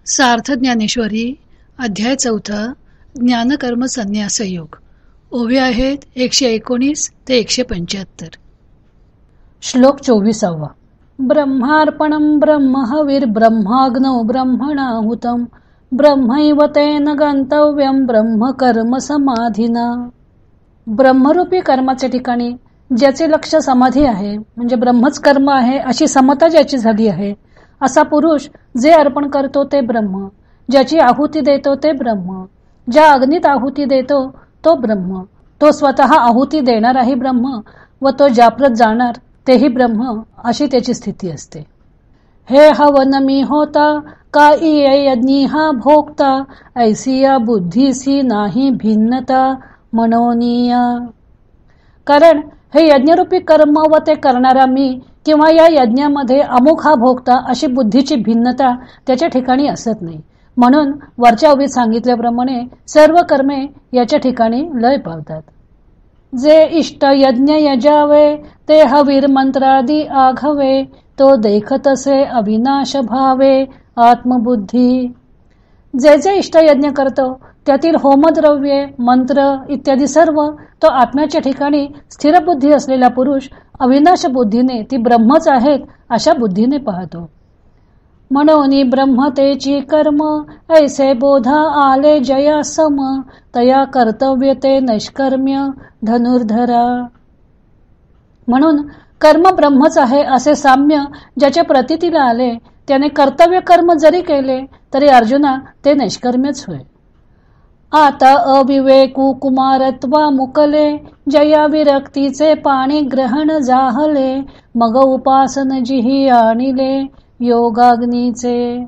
सार्थ ज्ञानेश्वरी अध्याय 4 ज्ञानकर्म संन्यास योग. ओवी आहेत 119 ते 175. श्लोक 24. ब्रह्मार्पणं ब्रह्महविर् ब्रह्माग्नौ ब्रह्मणाहुतं ब्रह्मैव तेन गंतव्यं ब्रह्मकर्म समाधिना. ब्रह्मरूपी कर्माच्या ठिकाणी ज्याचे लक्ष समाधी आहे, म्हणजे ब्रह्मच कर्म आहे अशी समता ज्याची झाली आहे, असा पुरुष जे अर्पण करतो ते ब्रह्म, ज्याची आहुती देतो ते ब्रह्म, ज्या अग्नीत आहुती देतो तो ब्रह्म, तो स्वतः आहुती देणाराही ब्रह्म व तो ज्याप्रत जाणार तेही ब्रह्म, अशी त्याची स्थिती असते. हे हवन मी होता का यज्ञी हा भोगता ऐसिया बुद्धीसी नाही भिन्नता मनोनीया. कारण हे यज्ञरूपी कर्म व ते करणारा मी किंवा या यज्ञामध्ये अमुक हा भोगता अशी बुद्धीची भिन्नता त्याच्या ठिकाणी असत नाही. म्हणून वरच्या ओवीत सांगितल्याप्रमाणे सर्व कर्मे याच्या ठिकाणी लय पावतात. जे इष्ट यज्ञ यजावे ते हवीर मंत्रादी आघवे तो देखतसे अविनाश भावे आत्मबुद्धी. जे जे इष्ट यज्ञ करतो त्यातील होमद्रव्ये मंत्र इत्यादी सर्व तो आत्म्याच्या ठिकाणी स्थिर बुद्धी असलेला पुरुष अविनाश बुद्धीने ती ब्रह्मच आहेत अशा बुद्धीने पाहतो. म्हणून ब्रह्मतेची कर्म ऐसे बोधा आले जया सम तया कर्तव्य ते नैष्कर्म्य धनुर्धरा. म्हणून कर्म ब्रह्मच आहे असे साम्य ज्याच्या प्रतीतीला आले त्याने कर्तव्य कर्म जरी केले तरी अर्जुना ते नैष्कर्म्यच होय. आता अविवेकू कुमारत्वा मुकले जया विरक्तीचे पाणी ग्रहण जाहले मग उपासन जिही आणिले योगाग्नीचे.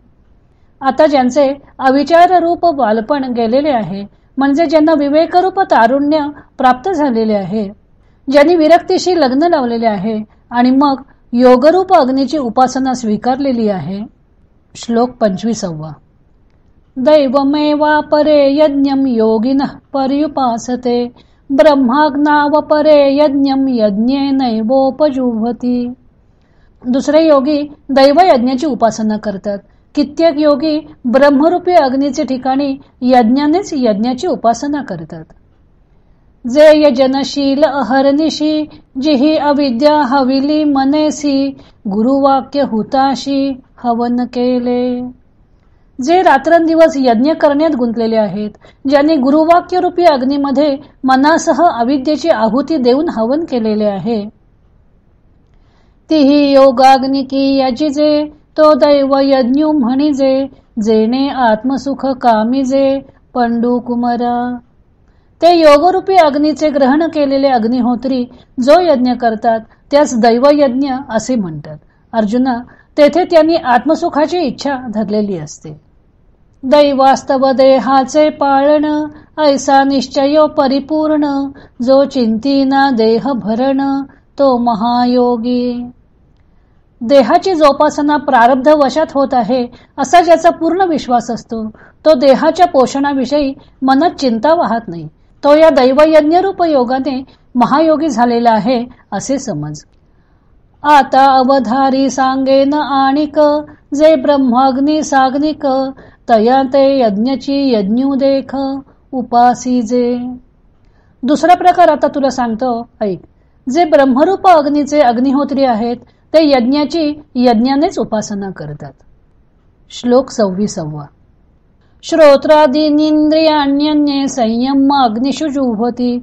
आता ज्यांचे अविचार रूप बालपण गेलेले आहे, म्हणजे ज्यांना विवेकरूप तारुण्य प्राप्त झालेले आहे, ज्यांनी विरक्तीशी लग्न लावलेले आहे आणि मग योगरूप अग्नीची उपासना स्वीकारलेली आहे. श्लोक 25. दैवमेवा परे यज्ञं योगिनः पर्युपासते ब्रह्माग्नाव परे यज्ञं यज्ञेनैवोपजुह्वति. दुसरे योगी दैव यज्ञाची उपासना करतात. कित्येक योगी ब्रह्मरूपी अग्नीचे ठिकाणी यज्ञानेच यज्ञाची उपासना करतात. जे यजनशील अहर्निशी जिही अविद्या हविली मनेसी गुरुवाक्य हुताशी हवन केले. जे रात्रंदिवस यज्ञ करण्यात गुंतलेले आहेत, ज्यांनी गुरुवाक्य रूपी अग्नीमध्ये मनासह अविद्येची आहुती देऊन हवन केलेले आहे. तीही योगाग्नी की याचिजे तो दैव यज्ञ म्हणिजे जेणे आत्मसुख कामिजे पंडू कुमारा. ते योगरूपी अग्नीचे ग्रहण केलेले अग्निहोत्री जो यज्ञ करतात त्यास दैवयज्ञ असे म्हणतात. अर्जुना, तेथे त्यांनी आत्मसुखाची इच्छा धरलेली असते. दैवास्तव देहाचे पाळण ऐसा निश्चयो परिपूर्ण जो चिंतीना देह भरण तो महायोगी. देहाची जोपासना प्रारब्ध वशात होत आहे असा ज्याचा पूर्ण विश्वास असतो, तो देहाच्या पोषणाविषयी मनात चिंता वाहत नाही. तो या दैवयज्ञ रूप योगाने महायोगी झालेला आहे असे समज. आता अवधारी सांगेन आणिक जे ब्रह्माग्नी साग्निक तया ते यज्ञची यज्ञू देख उपासीजे. दुसरा प्रकार आता तुला सांगतो, ऐक. जे ब्रह्मरूप अग्नीचे अग्निहोत्री आहेत ते यज्ञाची यज्ञानेच उपासना करतात. श्लोक 26. श्रोत्रादीनिंद्रियाण्यन्ये संयम अग्निषु जुह्वति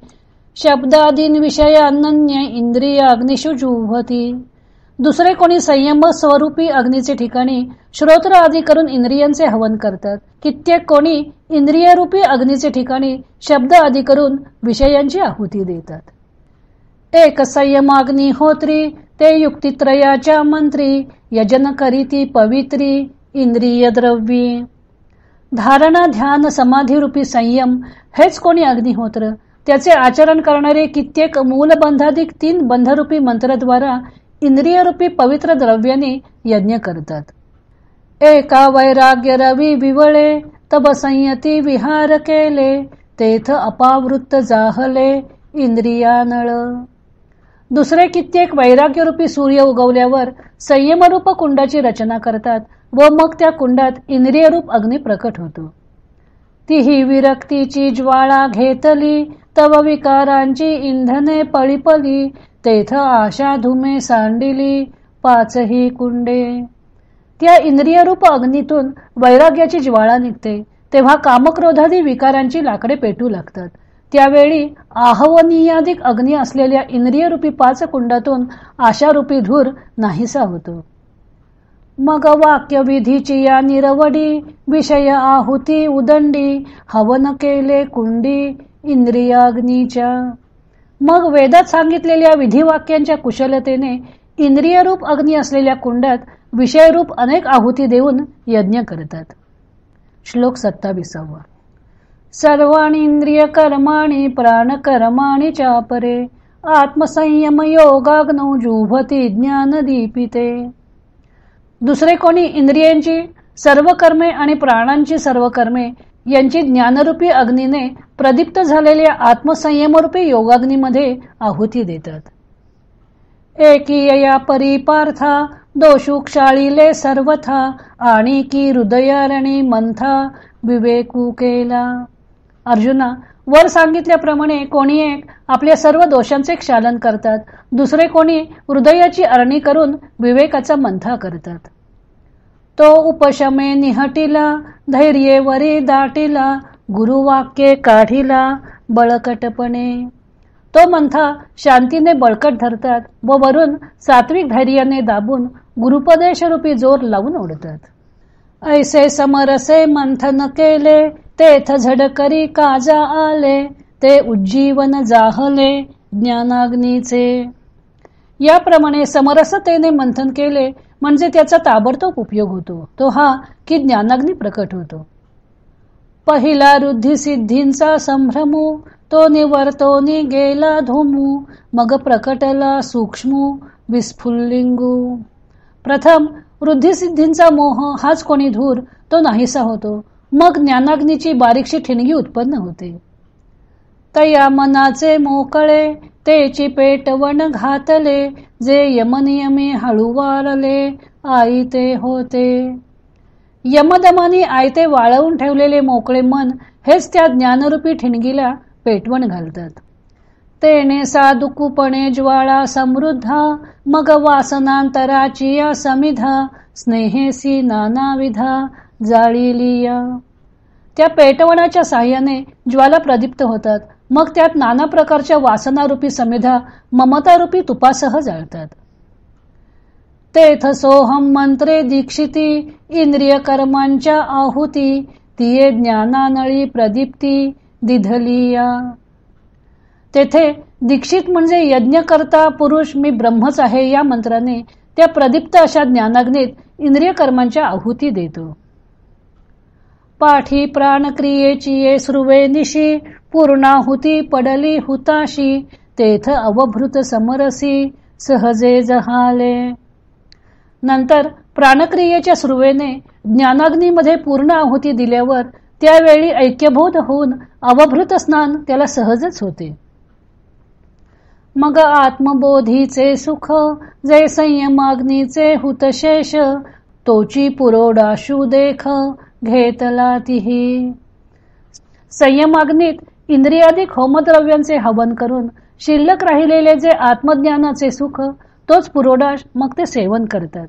शब्दादीन विषयान्य इंद्रियाग्निषु जुह्वति. दुसरे कोणी संयम स्वरूपी अग्नीचे ठिकाणी श्रोत्र आदी करून इंद्रियांचे हवन करतात. कित्येक कोणी इंद्रियरूपी अग्नीचे ठिकाणी शब्द आदी करून विषयांची आहुती देतात. एक संयमाग्नी होत्री ते युक्तित्रयाच्या मंत्री यजन करीती पवित्री इंद्रिय द्रव्ये. धारणा ध्यान समाधी रूपी संयम हेच कोणी अग्निहोत्र, त्याचे आचरण करणारे कित्येक मूलबंधाधिक 3 बंधरूपी मंत्राद्वारा इंद्रियरूपी पवित्र द्रव्याने यज्ञ करतात. एका वैराग्य रवी विवळे तब संयती विहार केले तेथ अपावृत्त जाहले इंद्रियानळ. दुसरे कित्येक वैराग्यरूपी सूर्य उगवल्यावर संयमरूप कुंडाची रचना करतात व मग त्या कुंडात इंद्रियरूप अग्नी प्रकट होतो. तीही विरक्तीची ज्वाळा घेतली, तव विकारांची इंधने पळीपली, तेथ आशा धुमे सांडिली, पाचही कुंडे. त्या इंद्रियरूप अग्नीतून वैराग्याची ज्वाळा निघते, तेव्हा कामक्रोधादी विकारांची लाकडे पेटू लागतात. त्यावेळी आहवनीयाधिक अग्नी असलेल्या इंद्रियरूपी 5 कुंडातून आशारूपी धूर नाहीसा होतो. मग वाक्य विधीची या निरवडी, विषय आहुती उदंडी, हवन केले कुंडी इंद्रियाग्नीच्या. मग वेदात सांगितलेल्या विधिवाक्यांच्या कुशलतेने इंद्रियरूप अग्नी असलेल्या कुंडात विषयरूप अनेक आहुती देऊन यज्ञ करतात. श्लोक 27. सर्वाणि इंद्रिय कर्माणि प्राणकर्माणि चापरे, आत्मसंयम योगाग्नौ जुह्वति ज्ञानदीपिते. दुसरे कोणी इंद्रियांची सर्व कर्मे आणि प्राणांची सर्व कर्मे यांची ज्ञानरूपी अग्नीने प्रदीप्त झालेल्या आत्मसंयमरूपी योगाग्नीमध्ये आहुती देतात. एकीया परिपार्था दोषु क्षाळीले सर्वथा, आणि की हृदयारणी मंथा विवेकू केला. अर्जुना, वर सांगितल्याप्रमाणे कोणी एक आपल्या सर्व दोषांचे क्षालन करतात, दुसरे कोणी हृदयाची अरणी करून विवेकाचा मंथा करतात. तो उपशमे निहटिला, धैर्येवरी दाटिला, गुरुवाक्ये काढिला बळकटपणे. तो मंथा शांतीने बळकट धरतात व वरून सात्विक धैर्याने दाबून गुरुपदेश रूपी जोर लावून ओढतात. ऐसे समरसे मंथन केले, तेथ झडकरी काजा आले, ते उज्जीवन जाहले ज्ञानाग्नीचे. याप्रमाणे समरसतेने मंथन केले म्हणजे त्याचा ताबडतोब उपयोग होतो, तो हा की ज्ञानाग्नी प्रकट होतो. पहिला रुद्धी सिद्धींचा संभ्रमू, तो निवर्तोनी गेला धूमू, मग प्रकटला सूक्ष्म विस्फुल्लिंगू. प्रथम वृद्धिसिद्धींचा मोह हाच कोणी धूर, तो नाहीसा होतो, मग ज्ञानाग्नीची बारीकशी ठिणगी उत्पन्न होते. तया मनाचे मोकळे, तेची पेटवण घातले, जे यमनियमी हळूवारले, आई ते होते. यमदमानी आयते वाळवून ठेवलेले मोकळे मन हेच त्या ज्ञानरूपी ठिणगीला पेटवण घालतात. तेने साधुकुपणे ज्वाळा समृद्धा, मग वासनांतराची या समिधा, स्नेहेसी नानाविधा जाळीलिया. त्या पेटवणाच्या साह्याने ज्वाला प्रदीप्त होतात, मग त्यात नाना प्रकारच्या वासनारूपी समिधा ममतारूपी तुपासह जाळतात. तेथ सोहम मंत्रे दीक्षिती, इंद्रिय कर्मांच्या आहुती, तिये ज्ञानानळी प्रदीप्ती दिधलिया. तेथे दीक्षित म्हणजे यज्ञकर्ता पुरुष मी ब्रह्मच आहे या मंत्राने त्या प्रदीप्त अशा ज्ञानाग्नीत इंद्रिय कर्मांच्या आहुती देतो. पाठी प्राणक्रियेची ये स्रुवे निशी, पूर्णाहुती पडली हुताशी, तेथ अवभृत समरसी सहजे जहाले. नंतर प्राणक्रियेच्या स्रुवेने ज्ञानाग्नीमध्ये पूर्ण आहुती दिल्यावर त्यावेळी ऐक्यबोध होऊन अवभृत स्नान त्याला सहजच होते. मग आत्मबोधीचे सुख, जे संयमाग्नीचे हुतशेष, तोची पुरोडाशू देख घेतला तिही. संयमाग्नीत इंद्रियाधिक होमद्रव्यांचे हवन करून शिल्लक राहिलेले जे आत्मज्ञानाचे सुख, तोच पुरोडाश मग ते सेवन करतात.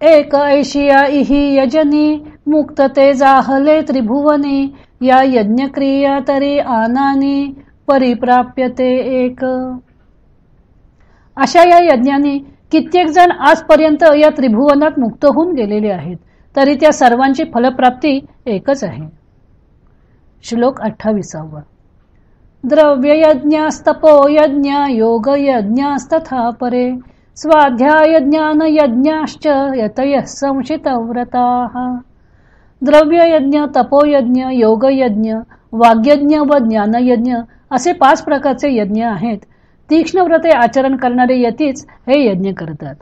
एक ऐशिया इही यजनी, मुक्त ते जाहले त्रिभुवनी, या यज्ञक्रिया तरी आनानी, परिप्राप्यते एक. अशा या यज्ञाने कित्येक जण आजपर्यंत या त्रिभुवनात मुक्त होऊन गेलेले आहेत, तरी त्या सर्वांची फलप्राप्ती एकच आहे. श्लोक 28. द्रव्ययज्ञास्तपो यज्ञ योग यज्ञास्तथा परे, स्वाध्याय ज्ञान यज्ञाश्च यतयः संशितव्रताः. द्रव्ययज्ञ, तपोयज्ञ, योगयज्ञ, वाग्यज्ञ व ज्ञानयज्ञ असे 5 प्रकारचे यज्ञ आहेत. तीक्ष्ण व्रते आचरण करणारे यतीच हे यज्ञ करतात.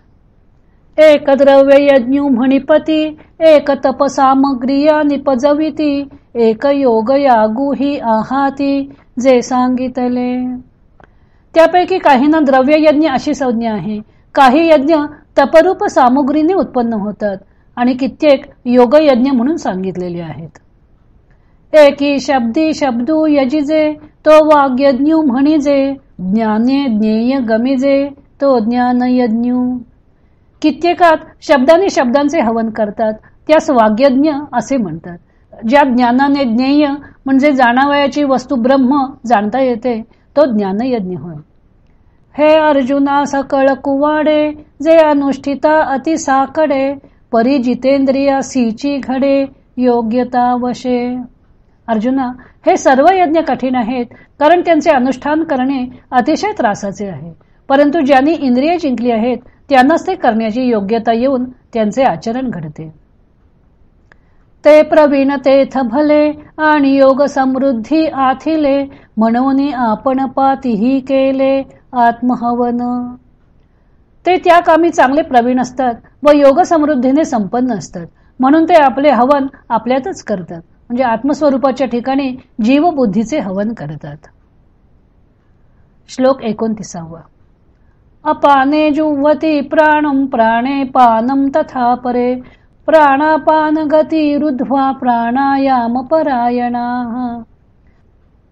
एक द्रव्य यज्ञ म्हणिपती, एक तपसामग्रिया निपजविती, एक योग यागुही आहाती, जे सांगितले. त्यापैकी काहींना द्रव्य यज्ञ अशी संज्ञा आहे. काही यज्ञ तपरूप सामुग्रीने उत्पन्न होतात आणि कित्येक योगयज्ञ म्हणून सांगितलेले आहेत. एकी शब्दी शब्दू यजिजे तो वाग्यज्ञू म्हणिजे, ज्ञाने ज्ञेय गमिजे तो ज्ञानयज्ञू. कित्येकात शब्दाने शब्दांचे हवन करतात, त्यास वाग्यज्ञ असे म्हणतात. ज्या ज्ञानाने ज्ञेय म्हणजे जाणावयाची वस्तू ब्रह्म जाणता येते तो ज्ञानयज्ञ होय. हे अर्जुना सकळ कुवाडे, जे अनुष्ठिता अति साकडे, परी जितेंद्रिया सीची घडे, योग्यता वशे. अर्जुना, हे सर्व यज्ञ कठीण आहेत, कारण त्यांचे अनुष्ठान करणे अतिशय त्रासाचे आहे. परंतु ज्यांनी इंद्रिये जिंकली आहेत त्यांनाच ते करण्याची योग्यता येऊन त्यांचे आचरण घडते. ते प्रवीण तेथ भले, आणि योग समृद्धी आथिले, म्हणून आपण पातीही केले आत्महवन. ते त्या कामी चांगले प्रवीण असतात व योग समृद्धीने संपन्न असतात, म्हणून ते आपले हवन आपल्यातच करतात, म्हणजे आत्मस्वरूपाच्या ठिकाणी जीवबुद्धीचे हवन करतात. श्लोक 29. अपाने जुह्वति प्राणं प्राणे पानं तथा परे, प्राणापान गती रुद्ध्वा प्राणायाम परायणाः.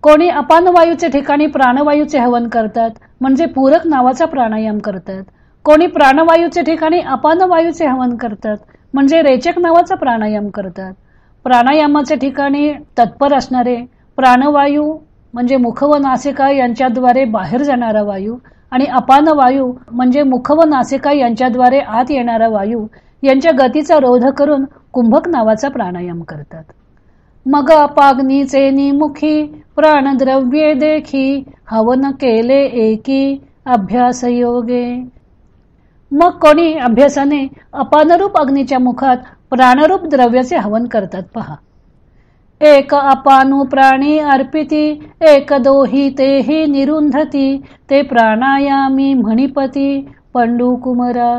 कोणी अपान वायूचे ठिकाणी प्राणवायूचे हवन करतात, म्हणजे पूरक नावाचा प्राणायाम करतात. कोणी प्राणवायूचे ठिकाणी अपान वायूचे हवन करतात, म्हणजे रेचक नावाचा प्राणायाम करतात. प्राणायामाच्या ठिकाणी तत्पर असणारे प्राणवायू म्हणजे मुख व नासिका यांच्याद्वारे बाहेर जाणारा वायू, आणि अपान वायू म्हणजे मुख व नासिका यांच्याद्वारे आत येणारा वायू यांच्या गतीचा रोध करून कुंभक नावाचा प्राणायाम करतात. मग अपाग्नीचे निमुखी प्राणद्रव्ये देखी, हवन केले एकी अभ्यास योगे. मग कोणी अभ्यासाने अपानरूप अग्नीच्या मुखात प्राणरूप द्रव्याचे हवन करतात पहा. एक अपानु प्राणी अर्पिती, एक दोही तेही निरुंधती, ते प्राणायामी म्हणिपती पंडू कुमरा.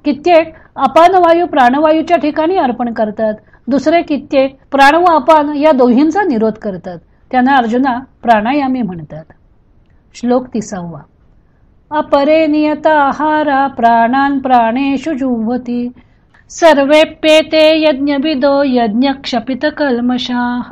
कित्येक अपान वायू प्राणवायूच्या ठिकाणी अर्पण करतात, दुसरे कित्येक प्राण व अपान या दोहींचा निरोध करतात, त्यांना अर्जुना प्राणायामी म्हणतात. श्लोक 30. अपरे नियता आहारा प्राणान प्राणेषु जुह्वति, सर्वेप्येते यज्ञविदो यज्ञ क्षपित कल्मषाः.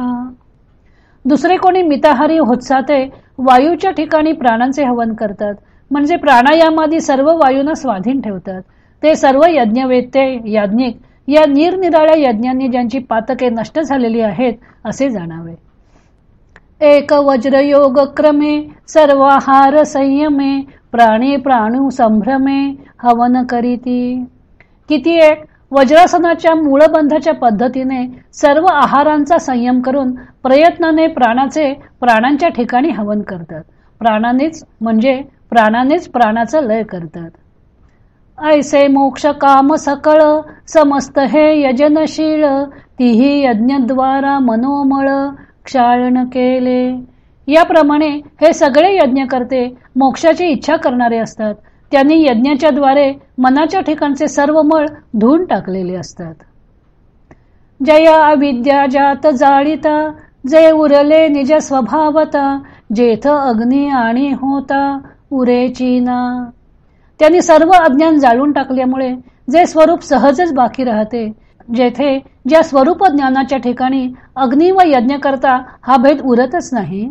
दुसरे कोणी मिताहारी होत्साते वायूच्या ठिकाणी प्राणांचे हवन करतात, म्हणजे प्राणायामादी सर्व वायूंना स्वाधीन ठेवतात. ते सर्व यज्ञवेत्ते याज्ञिक या निरनिराळ्या यज्ञांनी ज्यांची पातके नष्ट झालेली आहेत असे जाणावे. एक वज्रयोग क्रमे सर्वाहार संयमे, प्राणी प्राणू संभ्रमे हवन करीती. किती एक वज्रासनाच्या मूळबंधाच्या पद्धतीने सर्व आहारांचा संयम करून प्रयत्नाने प्राणांच्या ठिकाणी हवन करतात. प्राणानेच प्राणाचा लय करतात. ऐसे मोक्ष काम सकळ समस्त हे यजनशील, तिही यज्ञद्वारा मनोमळ क्षाळन केले. याप्रमाणे हे सगळे यज्ञ करते मोक्षाची इच्छा करणारे असतात. त्यांनी यज्ञाच्या द्वारे मनाच्या ठिकाणचे सर्व मळ धुवून टाकलेले असतात. जया अविद्या जात जाळीता, जे उरले निज स्वभावता, जेथ अग्नी आणि होता उरेचीना. त्यांनी सर्व अज्ञान जाळून टाकल्यामुळे जे स्वरूप सहजच बाकी राहते, जेथे ज्या स्वरूप ज्ञानाच्या ठिकाणी अग्नी व यज्ञ करता हा भेद उरतच नाही.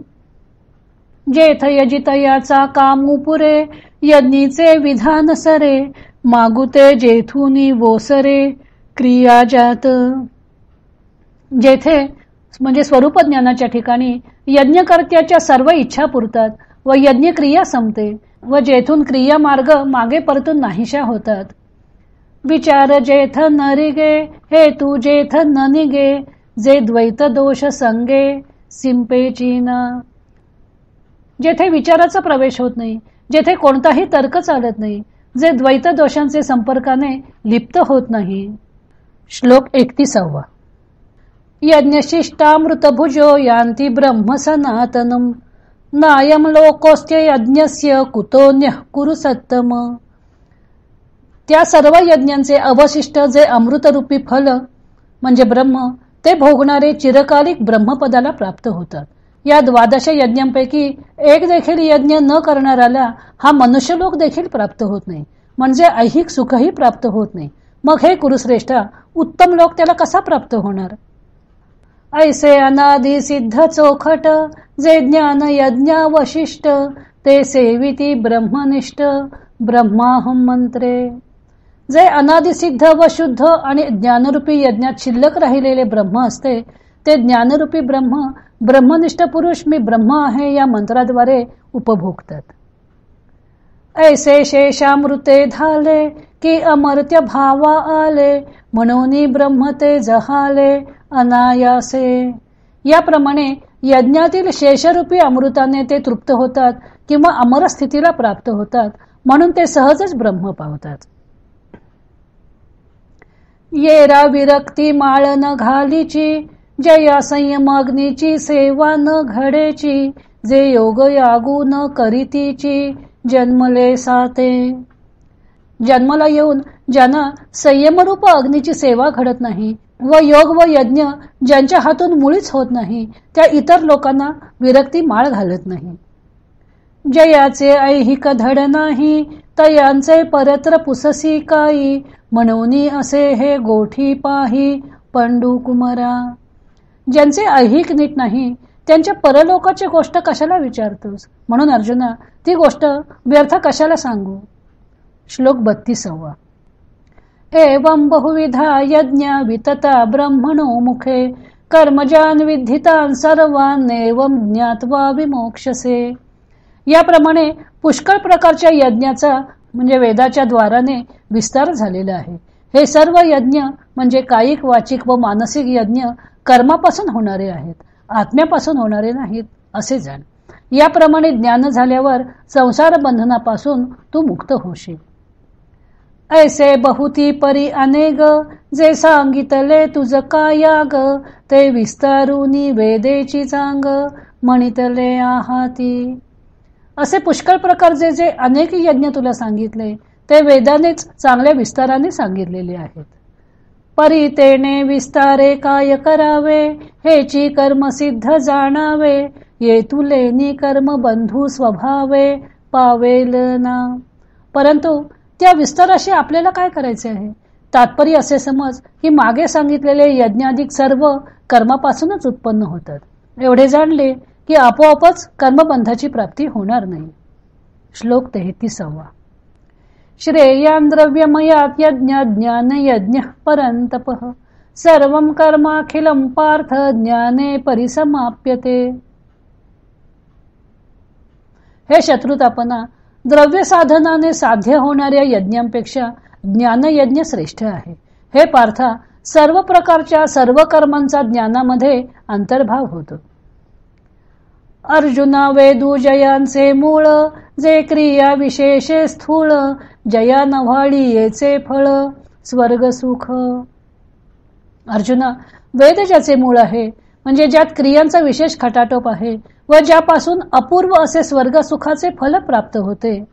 जेथ यजितयाचा कामू पुरे, यज्ञीचे विधान सरे, मागुते जेथुनी वोसरे क्रिया जात. जेथे म्हणजे स्वरूप ज्ञानाच्या ठिकाणी यज्ञकर्त्याच्या सर्व इच्छा पुरतात व यज्ञ क्रिया संपते व जेथून क्रिया मार्ग मागे परतून नाहीशा होतात. विचार जेथ नरिगे, हेतू जेथ न निगे, जे द्वैत दोष संगे सिंपेचीना. जेथे विचाराचा प्रवेश होत नाही, जेथे कोणताही तर्क चालत नाही, जे द्वैत दोषांचे संपर्काने लिप्त होत नाही. श्लोक 31. यज्ञशिष्टामृतभुजो यान्ति ब्रह्म सनातनम, नायम लोकोस्त्य यज्ञस्य कुतोन्यः कुरु सत्तम. त्या सर्व यज्ञांचे अवशिष्ट जे अमृतरूपी फल म्हणजे ब्रह्म, ते भोगणारे चिरकालिक ब्रह्मपदाला प्राप्त होतात. या 12 यज्ञांपैकी एक देखील यज्ञ न करणाऱ्याला हा मनुष्यलोक देखील प्राप्त होत नाही, म्हणजे ऐहिक सुखही प्राप्त होत नाही. मग हे कुरुश्रेष्ठा, उत्तम लोक त्याला कसा प्राप्त होणार? ऐसे अनादि सिद्ध चोखट, जे ज्ञान यज्ञ वशिष्ठ, ते सेविती ब्रह्मनिष्ठ, ब्रह्माहम मंत्रे. जे अनादि सिद्ध व शुद्ध आणि ज्ञानरूपी यज्ञात शिल्लक राहिलेले ब्रह्म असते, ते ज्ञानरूपी ब्रह्म, ब्रह्मनिष्ठ पुरुष मी ब्रह्म आहे या मंत्राद्वारे उपभोगतात. ऐसे शेषामृते झाले, की अमर्त्य भावा आले, म्हणून ब्रह्म ते जहाले अनायासे. याप्रमाणे यज्ञातील शेषरूपी अमृताने ते तृप्त होतात किंवा अमर स्थितीला प्राप्त होतात, म्हणून ते सहजच ब्रह्म पावतात. येरा विरक्ती माळ न घालीची, जया संयमाग्नीची सेवा न घडेची, जे योग यागू न करीतीची, जन्मले साते. जन्माला येऊन ज्यांना संयमरूप अग्नीची सेवा घडत नाही व योग व यज्ञ ज्यांच्या हातून मुळीच होत नाही, त्या इतर लोकांना विरक्ती माळ घालत नाही. जयाचे ऐहिक धड नाही, तयांचे परत्र पुससी काई, म्हणून असे हे गोठी पाही पंडू कुमारा. ज्यांचे ऐहिक नीट नाही, त्यांच्या परलोकाची गोष्ट कशाला विचारतोस? म्हणून अर्जुना, ती गोष्ट व्यर्थ कशाला सांगू? श्लोक 32. एवं बहुविधा यज्ञ वितता ब्रह्मणो मुखे, कर्मजान विद्धितान सर्वान एवं ज्ञात्वा विमोक्षसे. याप्रमाणे पुष्कळ प्रकारच्या यज्ञाचा म्हणजे वेदाच्या द्वाराने विस्तार झालेला आहे. हे सर्व यज्ञ म्हणजे कायिक, वाचिक व मानसिक यज्ञ कर्मापासून होणारे आहेत, आत्म्यापासून होणारे नाहीत असे जाण. याप्रमाणे ज्ञान झाल्यावर संसार बंधनापासून तू मुक्त होशील. ऐसे बहुती परी अनेक, जे सांगितले तुझ कायाग, ते विस्तारुनी वेदेची चांग, म्हणितले आहाती. असे पुष्कळ प्रकारचे जे अनेक यज्ञ तुला सांगितले, ते वेदानेच चांगल्या विस्ताराने सांगितलेले आहेत. परी तेने विस्तारे काय करावे, हेची कर्म सिद्ध जाणावे, ये तुलेनी कर्म बंधू स्वभावे पावेल ना. परंतु त्या विस्ताराशी आपल्याला काय करायचे आहे? तात्पर्य असे समज की मागे सांगितलेले यज्ञाधिक सर्व कर्मापासूनच उत्पन्न होतात. एवढे जाणले की आपोआपच कर्मबंधाची प्राप्ती होणार नाही. श्लोक 33. श्रेयान द्रव्यमयात यज्ञ ज्ञान यज्ञ परंतपः, सर्वं कर्माखिलं पार्थ ज्ञाने परिसमाप्यते. हे शत्रुतापना, द्रव्य साधनाने साध्य होणाऱ्या यज्ञांपेक्षा ज्ञानयज्ञ श्रेष्ठ आहे. हे पार्था, सर्व प्रकारच्या सर्व कर्मांचा ज्ञानामध्ये अंतर्भाव होतो. अर्जुना वेदू जयांचे मूळ, जे क्रिया विशेषे स्थूळ, जया नव्हाळी येचे फळ स्वर्ग सुख. अर्जुना, वेद ज्याचे मूळ आहे म्हणजे ज्यात क्रियांचा विशेष खटाटोप आहे व ज्यापासून अपूर्व असे स्वर्ग सुखाचे फल प्राप्त होते,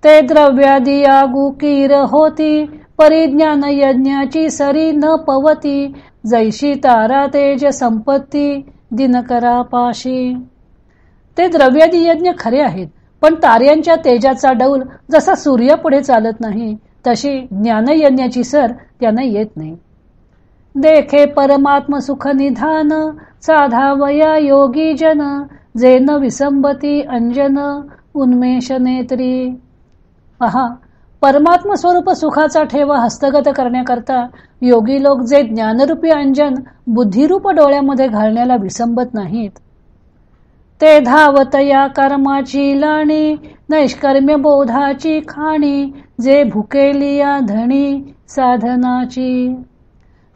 ते द्रव्यादी आगू कीर होती, परिज्ञान यज्ञाची सरी न पवती, जैशी तारा तेज संपत्ती दिनकरा पाशी. ते द्रव्यादी यज्ञ खरे आहेत, पण ताऱ्यांच्या तेजाचा डौल जसा सूर्य पुढे चालत नाही, तशी ज्ञानयज्ञाची सर त्यांना येत नाही. देखे परमात्म सुख निधान, साधावया योगी जन, जे न विसंबती अंजन उन्मेष नेत्री. पहा, परमात्म स्वरूप सुखाचा ठेवा हस्तगत करण्याकरता योगी लोक जे ज्ञानरूपी अंजन बुद्धिरूप डोळ्यामध्ये घालण्याला विसंबत नाहीत, ते धावत या कर्माची लाणी, नैष्कर्म्य बोधाची खाणी, जे भुकेली या धणी साधनाची.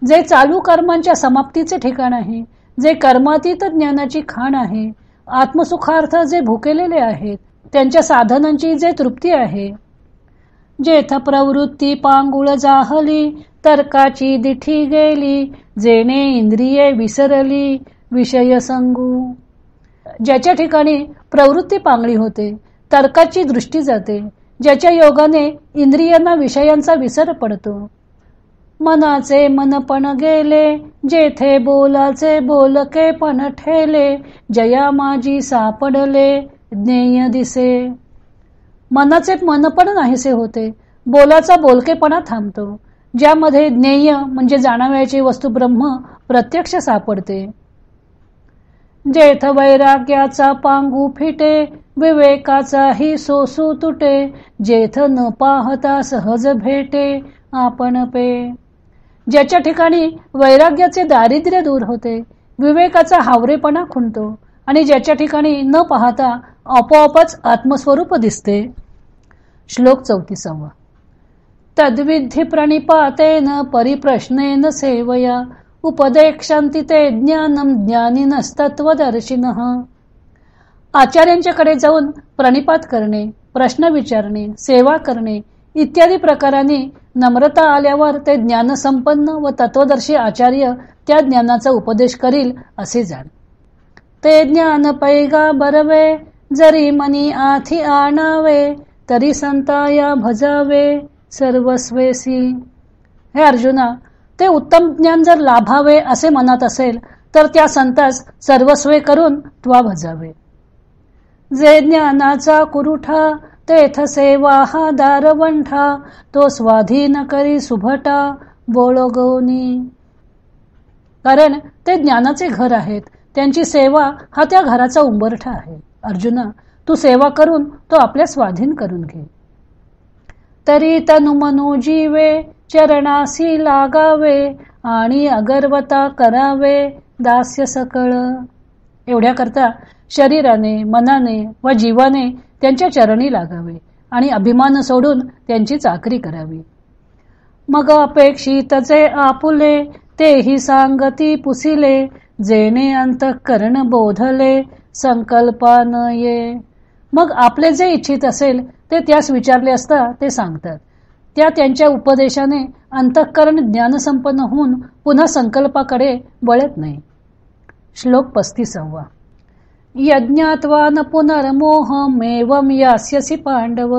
जे चालू कर्मांच्या समाप्तीचे ठिकाण आहे, जे कर्मातीत ज्ञानाची खाण आहे, आत्मसुखार्थ जे भुकेलेले आहेत, त्यांच्या साधनांची जे तृप्ती आहे. जेथ प्रवृत्ती पांगुळ जाहली, तर्काची दिठी गेली, जेणे इंद्रिये विसरली विषय संगू. ज्याच्या ठिकाणी प्रवृत्ती पांगळी होते, तर्काची दृष्टी जाते, ज्याच्या योगाने इंद्रियांना विषयांचा विसर पडतो. मनाचे मनपण गेले, जेथे बोलाचे बोलके पण ठेले, जया माझी सापडले ज्ञेय दिसे. मनाचे मनपण नाहीसे होते बोलाचा बोलकेपणा थांबतो, ज्यामध्ये ज्ञेय म्हणजे जाणावयाची वस्तू ब्रह्म प्रत्यक्ष सापडते. जेथ वैराग्याचा पांगू फिटे, विवेकाचाही सोसू तुटे, जेथ न पाहता सहज भेटे आपण पे. ज्याच्या ठिकाणी वैराग्याचे दारिद्र्य दूर होते, विवेकाचा हावरेपणा खुंटतो आणि ज्याच्या ठिकाणी न पाहता आपोआपच आत्मस्वरूप दिसते. श्लोक 34. तद्विधी प्रणिपातेन परिप्रश्नेन सेवया, उपदेक्षन्ति ते ज्ञानम ज्ञानिनस्तत्वदर्शिनः. आचार्यांच्याकडे जाऊन प्रणिपात करणे, प्रश्न विचारणे, सेवा करणे इत्यादी प्रकारांनी नम्रता आल्यावर ते ज्ञानसंपन्न व तत्वदर्शी आचार्य त्या ज्ञानाचा उपदेश करील असे जाण. ते ज्ञान पैगा बरवे, जरी मनी आथी आणावे, तरी संताया भजावे सर्वस्वेसी. हे अर्जुना, ते उत्तम ज्ञान जर लाभावे असे मनात असेल तर त्या संतास सर्वस्वे करून त्वा भजावे. जे ज्ञानाचा कुरुठा, तेथ सेवा हा दारवंठा, तो स्वाधीन करी सुभटा बोळगोनी. कारण ते ज्ञानाचे घर आहेत, त्यांची सेवा हा त्या घराचा उंबरठा आहे. अर्जुना, तू सेवा करून तो आपल्या स्वाधीन करून घे. तरी तनु मनो जीवे, चरणासी लागावे, आणि अगर्वता करावे दास्य सकळ. एवढ्या करता शरीराने, मनाने व जीवाने त्यांच्या चरणी लागावे आणि अभिमान सोडून त्यांची चाकरी करावी. मग अपेक्षितचे आपुले, तेही सांगती पुसिले, जेणे अंतःकरण बोधले संकल्पानये. मग आपले जे इच्छित असेल ते त्यास विचारले असता ते सांगतात. त्या त्यांच्या उपदेशाने अंतःकरण ज्ञानसंपन्न होऊन पुन्हा संकल्पाकडे वळत नाही. श्लोक 35. यज्ञात्वा न पुनर्मोहमेवं यास्यसि पांडव,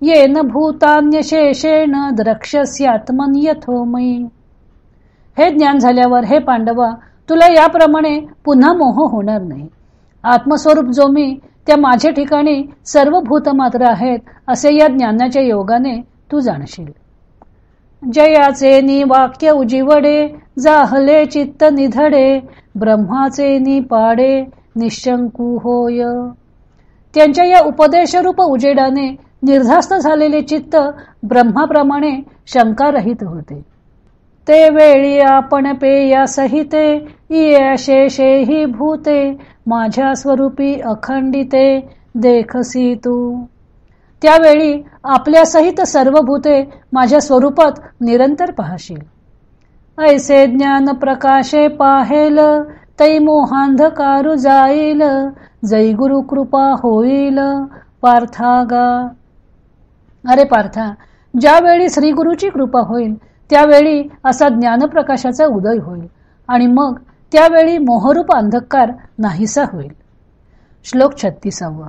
येन भूतान्यशेषेण द्रक्ष्यस्यात्मन यथोमयी. हे ज्ञान झाल्यावर हे पांडवा, तुला याप्रमाणे पुन्हा मोह होणार नाही. आत्मस्वरूप जो मी, त्या माझ्या ठिकाणी सर्व भूत मात्र आहेत असे या ज्ञानाच्या योगाने तू जाणशील. जयाचे नि वाक्य उजिवडे, जाहले चित्त निधडे, ब्रह्माचे नि पाडे निशंकू होय. त्यांच्या या उपदेशरूप उजेडाने निर्धास्त झालेले चित्त ब्रह्माप्रमाणे शंकारहित होते. ते वेळी आपण पेया सहिते, शेषे ही भूते, माझ्या स्वरूपी अखंडिते देखसी तू. त्यावेळी आपल्या सहित सर्व भूते माझ्या स्वरूपात निरंतर पाहशील. ऐसे ज्ञान प्रकाशे पाहेल, तै मोहांधकारू जाईल, जै गुरु कृपा होईल पार्थागा. अरे पार्था, ज्यावेळी श्री गुरुची कृपा होईल त्यावेळी असा ज्ञानप्रकाशाचा उदय होईल आणि मग त्यावेळी मोहरूप अंधकार नाहीसा होईल. श्लोक 36.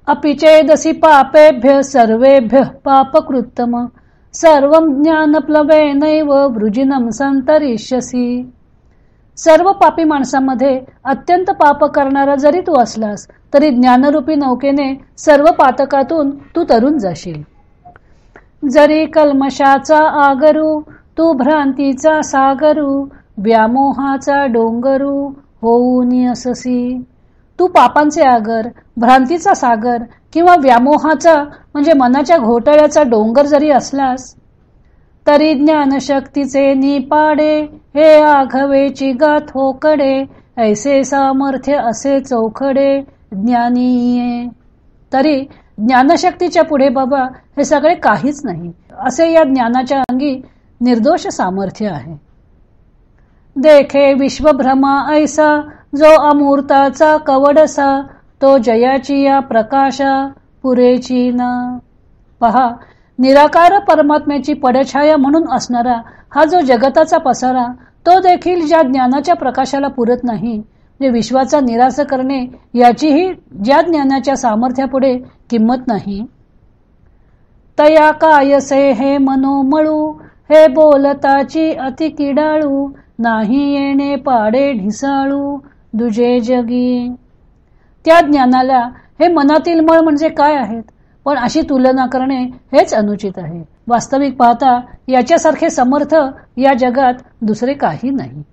अपिचेदसी पापेभ्य सर्वेभ्य पापकृत्तम, सर्वं ज्ञानप्लवेनैव वृजिनं संतरिष्यसि. सर्व पापी माणसांमध्ये अत्यंत पाप करणारा जरी तू असलास तरी ज्ञानरूपी नौकेने सर्व पातकातून तू तरुण जाशील. जरी कल्मशाचा आगरू, तू भ्रांतीचा सागरू, व्यामोहाचा डोंगरू होऊन अससी. तू पापांचे आगर, भ्रांतीचा सागर किंवा व्यामोहाचा म्हणजे मनाच्या घोटाळ्याचा डोंगर जरी असलास तरी ज्ञानशक्तीचे निपाडे, हे आघवेची गाथ होकडे, ऐसे सामर्थ्य असे चौखडे ज्ञानीये. तरी ज्ञानशक्तीच्या पुढे बाबा हे सगळे काहीच नाही असे या ज्ञानाच्या अंगी निर्दोष सामर्थ्य आहे. देखे विश्वभ्रमा ऐसा, जो अमूर्ताचा कवडसा, तो जयाची या प्रकाशा पुरेची ना. पहा, निराकार परमात्म्याची पडछाया म्हणून असणारा हा जो जगताचा पसारा, तो देखील ज्या ज्ञानाच्या प्रकाशाला पुरत नाही, जे विश्वाचा निराश करणे याचीही ज्या ज्ञानाच्या सामर्थ्यापुढे किंमत नाही. तया कायसे हे मनोमळू, हे बोलताची अति किडाळू, नाही येणे पाडे ढिसाळू दुजे जगी. त्या ज्ञानाला हे मनातील मळ म्हणजे काय आहेत, पण अशी तुलना करणे हेच अनुचित आहे. वास्तविक पाहता याच्यासारखे समर्थ या जगात दुसरे काही नाही.